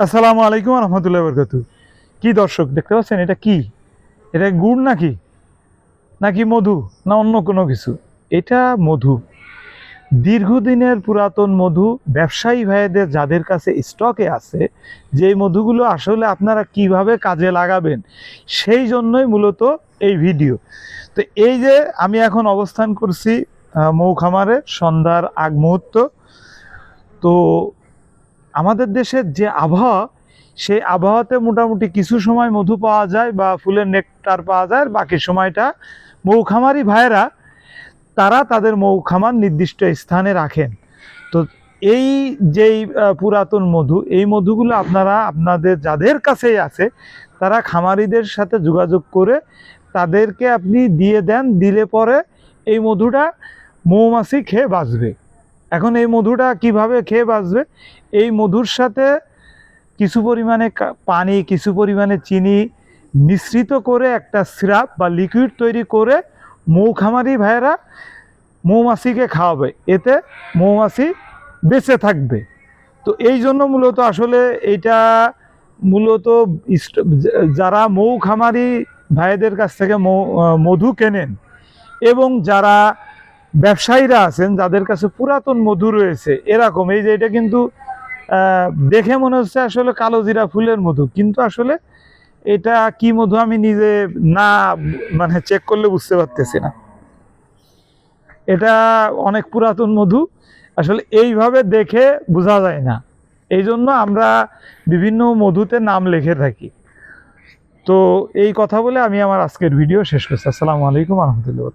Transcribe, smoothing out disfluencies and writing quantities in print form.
আসসালামু আলাইকুম রহমতুল্লাহ বরকাতু। কি দর্শক দেখতে পাচ্ছেন, এটা কি? এটা গুড় নাকি নাকি মধু, না অন্য কোনো কিছু? এটা মধু, দীর্ঘদিনের পুরাতন মধু। ব্যবসায়ী ভাইদের যাদের কাছে স্টকে আছে, যে মধুগুলো আসলে আপনারা কিভাবে কাজে লাগাবেন, সেই জন্যই মূলত এই ভিডিও। তো এই যে আমি এখন অবস্থান করছি মৌ খামারে, সন্ধ্যার আগ মুহূর্ত। তো আমাদের দেশের যে আবহাওয়া, সেই আবহাওয়াতে মোটামুটি কিছু সময় মধু পাওয়া যায় বা ফুলের নেকটার পাওয়া যায়, বাকি সময়টা মৌখামারি ভাইয়েরা তারা তাদের মৌখামার নির্দিষ্ট স্থানে রাখেন। তো এই যেই পুরাতন মধু, এই মধুগুলো আপনারা আপনাদের যাদের কাছেই আছে, তারা খামারিদের সাথে যোগাযোগ করে তাদেরকে আপনি দিয়ে দেন। দিলে পরে এই মধুটা মৌমাছি খেয়ে বাঁচবে। এখন এই মধুটা কিভাবে খেয়ে বাঁচবে? এই মধুর সাথে কিছু পরিমাণে পানি, কিছু পরিমাণে চিনি মিশ্রিত করে একটা সিরাপ বা লিকুইড তৈরি করে মৌখামারি ভাইয়েরা মৌমাছিকে খাওয়াবে, এতে মৌমাছি বেঁচে থাকবে। তো এই জন্য মূলত আসলে এইটা মূলত যারা মৌখামারি ভাইদের কাছ থেকে মধু কেনেন এবং যারা ব্যবসায়ীরা আছেন যাদের কাছে পুরাতন মধু রয়েছে, এরকম এই যে এটা কিন্তু দেখে মনে হচ্ছে আসলে কালো জিরা ফুলের মধু, কিন্তু আসলে এটা কি মধু আমি নিজে না মানে চেক করলে বুঝতে পারতেছি না। এটা অনেক পুরাতন মধু, আসলে এইভাবে দেখে বোঝা যায় না। এই জন্য আমরা বিভিন্ন মধুতে নাম লিখে থাকি। তো এই কথা বলে আমি আমার আজকের ভিডিও শেষ করছি। আসসালামু আলাইকুম রহমতুল্লাহ।